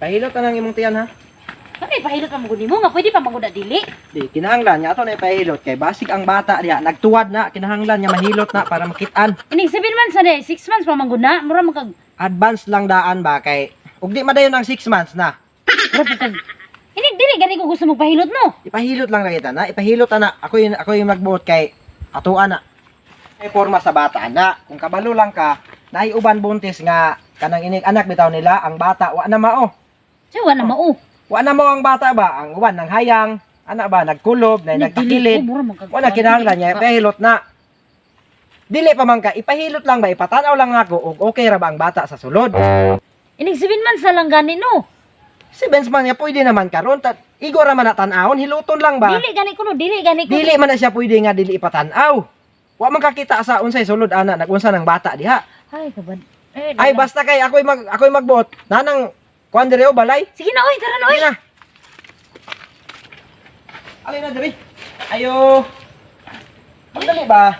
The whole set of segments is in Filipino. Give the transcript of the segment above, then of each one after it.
Pahilot ka ng imong tiyan ha. Kani pahilot pa magud nimo nga pwede pa magud dili. Di kinahanglan niya ato na ipahilot kay basig ang bata diha nagtuwad na kinahanglan niya mahilot na para makitaan. Ining 7 months na 6 months pa magud na. Mura man kag Advance lang daan ba kay ug di madayon ng 6 months na. mura pa kag ining dili gani ko gusto magpahilot no. Ipahilot lang na kita na, ipahilot na. Ako yung nagbuot kay atuan na. May forma sa bata na. Kung kabalo lang ka, naiuban buntis nga kanang inig anak bitaw nila, ang bata wa na mao. Siya wala mao. Wa na mo ang bata ba, ang uban nang hayang, ana ba nagkulob, na nagtakilid. Wala kinahanglan niya ipahilot na. Dili pa man ka, ipahilot lang ba, ipatanaw lang ako ug okay ra ba ang bata sa sulod. Ining 7 months na lang gani no. Si Benz man niya pwede naman karon igor ra man na tan-awon, hiluton lang ba. Dili gani ko no, dili gani ko. Dili man na siya pwede nga dili ipatanaw. Wa man kakita sa unsay sulod ana nagunsa ng bata diha. Ay kabad. Ay basta kay ako'y magbuot. Nanang kuan dire o balay. Sige na oy, tara na oy. Sige na. Ali na dire. Ayo. Madali ba?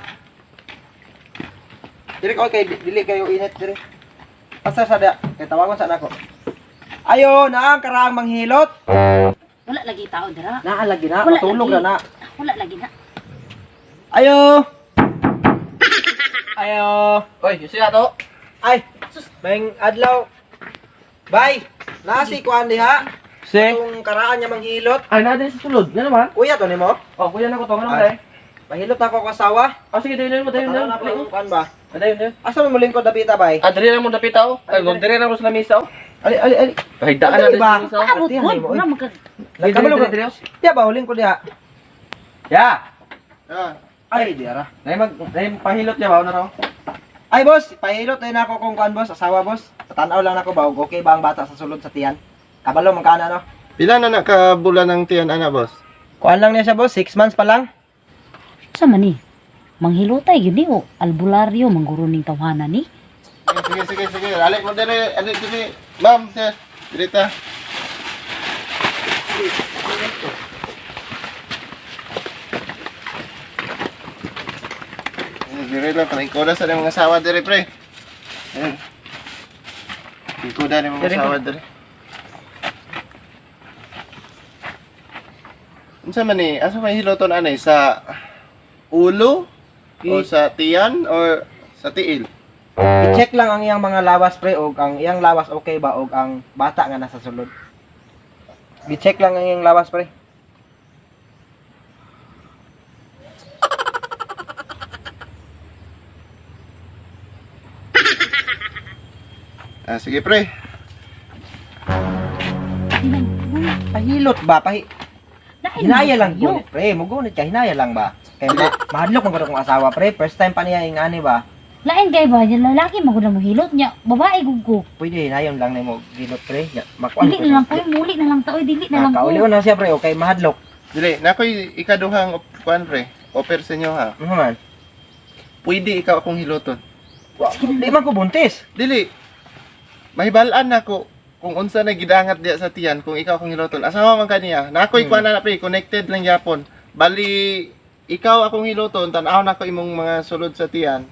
Dire ko kay dili kayo init dire. Asa sa da? Kay tawagon sa nako. Ayo, naang karaang manghilot. Wala lagi tao dira. Naa lagi na, Wala matulog lagi. na na. Wala lagi na. Ayo. Ayo. Oy, yusi ato. Ay, may adlaw. Bye. Nasi kuan diha. Si. Itong karaan niya manghilot. Ay, na din sa sulod. Nga naman. Kuya to nimo? Oh, kuya na ko to. Ano Ay. tayo? Mahilot ako kasawa. Oh, sige, dayon mo, dayon. Ano na po kuan ba? Dayon. Asa mo lingkod dapita bay? Ah, dali na mo dapita oh. Ay, dire na ko sa lamisa oh. Ali ali ali. Kahigdaan Madali na din ba? sa lamisa oh. Abot Atihan, ko. mo, Wala oy. man kag Nagkabalo ka. Dire. Tiya ba uling ko diha? Ya. Ay, diara. Dahil pahilot niya ba? Ano raw? Ay boss, pahilot na ako kung kuan boss, asawa boss. Tatanaw lang ako ba ug okay ba ang bata sa sulod sa tiyan? Kabalo man kana no? Pila na nakabulan ng tiyan, ana, boss? Kuan lang niya siya boss, 6 months pa lang. sa man ni. Manghilotay gyud ni o albularyo mangguro ning tawhanan ni. Sige. Alik mo dire, Ma'am, sir. Dirita. Dire lang, paningkoda sa mga asawa dire, pre. Ayan. Pingkoda ng mga asawa dire. Unsa man ni? Asa may hiloton anay sa ulo o sa tiyan or sa tiil? I-check lang ang iyang mga lawas pre og ang iyang lawas okay ba og ang bata nga nasa sulod. I-check lang ang iyang lawas pre. Ah, sige pre. Pahilot ba? Hinaya lang yo. gunit pre, mugunit ka hinaya lang ba? Kay mahadlok man gud akong asawa pre, first time pa niya ingani ba? Lain kay ba yung lalaki magud mo hilot niya, babae gud ko. Pwede hinayon lang nimo gilot pre. Makuan Dili na lang ko, muli na lang ta oy, dili na lang ko. Kauliw na siya pre, okay mahadlok. Dili, nakoy ikaduhang kuan pre. Offer sa inyo ha. Ano man? Pwede ikaw akong hiloton. Di man ko buntis. Dili. Mahibalaan na ko kung unsa na gidangat diya sa tiyan kung ikaw akong hiloton. Asawa man kaniya. Nakoy kuan na pre, connected lang yapon. Bali ikaw akong hiloton, tan-aw na ko imong mga sulod sa tiyan.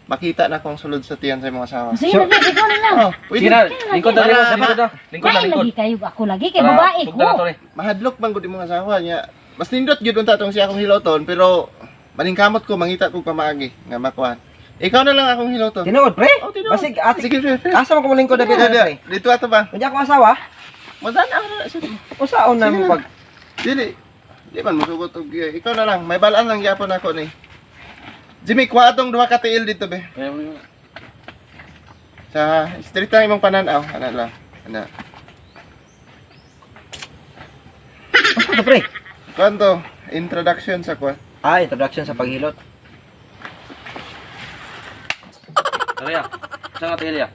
Makita na kong sulod sa tiyan sa imong asawa. Sige na, ikaw na lang. Oh, pwede. Sige na, lingkod na rin. Para- Lingkod na. Lingkod na, Lain lingkod. lagi kayo ako lagi kay babae ko. Mahadlok man gud imong asawa niya. Mas nindot gyud unta tong siya akong hiloton pero maningkamot ko mangita ko pamaagi nga makuan. Ikaw na lang akong hiloton. Tinuod pre. Oh, tinuod. Basig ati. Sige, pre. Asa man ko malingkod dapit pre. Dito ato ba? Unya akong asawa, Madan na sige. usaon na mo pag Dili. Di man musugot og ikaw na lang. May balaan lang gyapon ako ni. Jimmy, kuha atong duha ka tiil dito be. Sa street lang imong pananaw, ana lang. Ana. Ano pre? Kanto, introduction sa kuan. Ah, introduction sa paghilot. Ariya. Saan nga tiil ya?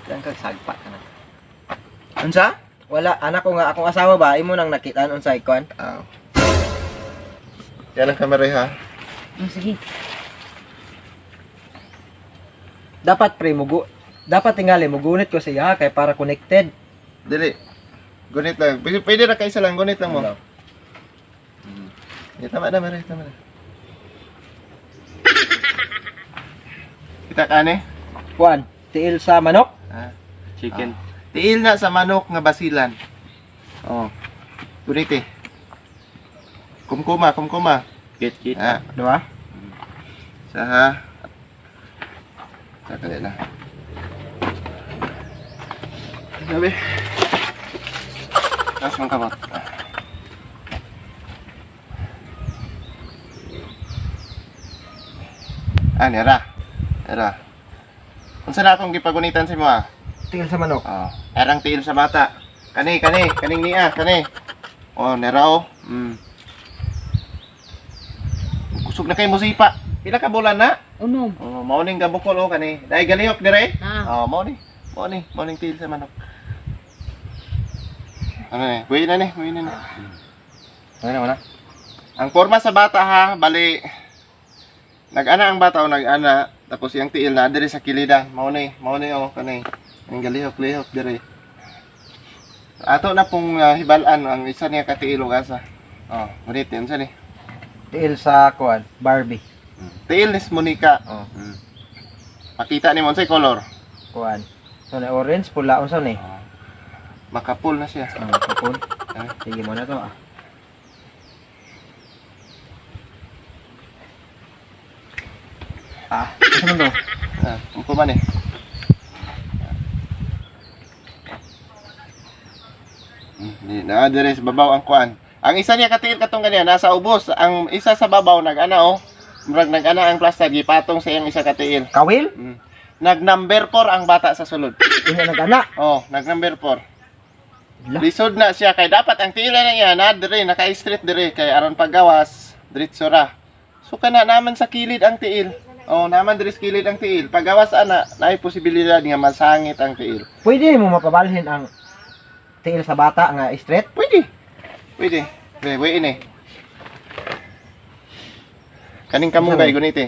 Diyan kag sagpa ka na. Unsa? Wala, anak ko nga akong asawa ba, imo nang nakitaan unsay kuan? Aw. Yan ang kamera ha. Sige. Dapat pre dapat tingali mugunit ko siya kay para connected. Dili. Gunit lang. Pwede ra kaisa lang, gunit lang mo. Tama na, Mare, tama na. Kita ka ni? Kuan, tiil sa manok. Ah. Chicken. Tiil na sa manok nga basilan. Oh. Guniti. Kumkuma. Kit. Ha. Dua. Sa kali na. Sabi. Tapos mong kamot. Nera. Unsa na akong gipagunitan sa imo ah? Tiil sa manok. Oh, erang tiil sa bata. Kaning niya, kani. Oh, nera oh. Kusog na kay musipa. Pila ka bulan na? Unom. Oh, mao ning gabukol oh kani. Dai galihok dire. Ah. Oh, mao ning tiil sa manok. Ano ni? Buhay na ni. Ano na? Ang forma sa bata ha, bali nag-ana ang bata o nag-ana tapos yung tiil na dire sa kilidan. Mao ni oh kani. Ang galihok dire. Ato na pong hibalan ang isa niya ka tiil ug asa. Oh, ngunit yun sa ni. Tiil sa kuan, Barbie. Tiil ni Monica. Oh, Makita ni mo sa color. kuan. So na orange, pula unsa ni? Makapul na siya. Kapon. Sige mo na to ah. Ano to? Umpo man eh. Di na dire sa babaw ang kuan. Ang isa niya katiil katong kaniya nasa ubos. Ang isa sa babaw nag-ana oh. Murag nag-ana ang plastic gipatong sa iyang isa katiil. Kawil? Nag-number 4 ang bata sa sulod. Ina nagana. Oh, nag-number 4. Lah. Lisod na siya kay dapat ang tiila na iya na dire naka-straight dire kay aron paggawas diretso ra. So kana naman sa kilid ang tiil. Oh, naman dire sa kilid ang tiil. Paggawas ana naay posibilidad nga masangit ang tiil. Pwede mo mapabalhin ang tiil sa bata nga straight? Pwede. Pwede ini. Kaning kamunggay guniti.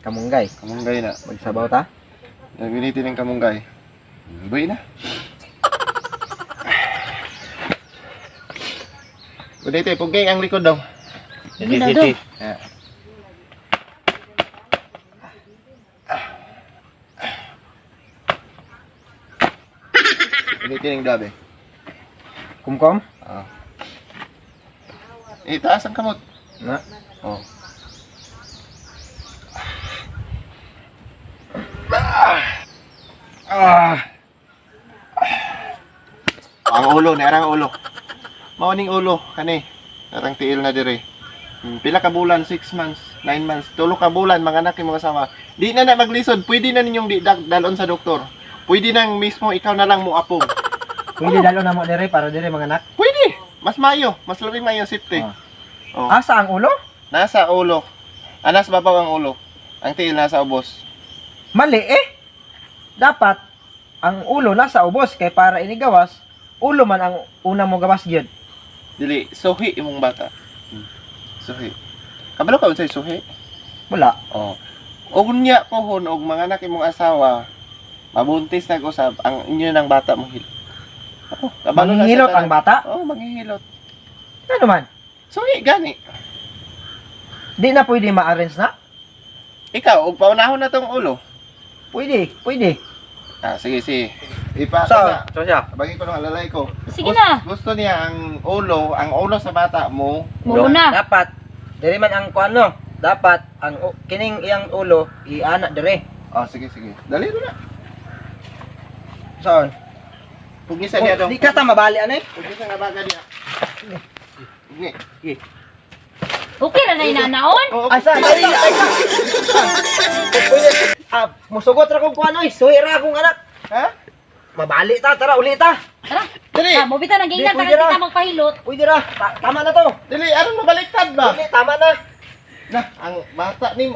Kamunggay. Kamunggay na. Magsabaw ta? Guniti ning kamunggay. Buhay na. Guniti, pugay ang likod daw. Sige na do. Guniti ning dabe. Kumkom? Taas ang kamot. Na. Oh. Ang ulo, narang ulo. Mauning ulo, kani. Narang tiil na dire. Pila ka bulan, 6 months, 9 months, 3 ka bulan, mga anak yung mga asawa. Di na na maglisod, pwede na ninyong dalon sa doktor. Pwede nang mismo ikaw na lang mo apong. Pwede dalo na mo dire para dire mga anak. Pwede. Mas mayo, mas labing mayo safety. Oh. Asa ang ulo? Nasa ulo. Anas babaw ang ulo. Ang tiil nasa ubos. Mali eh. Dapat ang ulo nasa ubos kay para inigawas, ulo man ang una mo gawas gyud. Dili, suhi imong bata. Suhi. Kabalo ka unsay suhi? Wala. Oh. Og unya pohon og mga anak imong asawa, mabuntis na usab ang inyo ng bata mo hil. Oh, kabalo na sa Manghihilot tanan. ang bata? Oh, manghihilot. Ano man? Suhi gani. Di na pwede ma-arrange na? Ikaw, og paunahon na tong ulo. Pwede. Sige. Ipa So, na. So siya. Bagi ko ng alalay ko. Sige na. Gusto niya ang ulo sa bata mo. Muna. Dapat dire man ang kuano. Dapat ang kining iyang ulo iana dire. Oh, sige. Dali ro na. Saan? Pugisa niya daw. Di ka ta mabali anay? Pugisa nga baga niya. Sige. Okay na na inanaon. Oh, Asa? Musugot ra kong kuano, suhi ra akong anak. Ha? Mabali ta, tara uli ta. Tara. Dali. Mobita nang gingan Di, ta pwede na. kita magpahilot. Pwede ra. Tama na to. Dili, aron mo baliktad ba? Tama na. Na, ang bata ni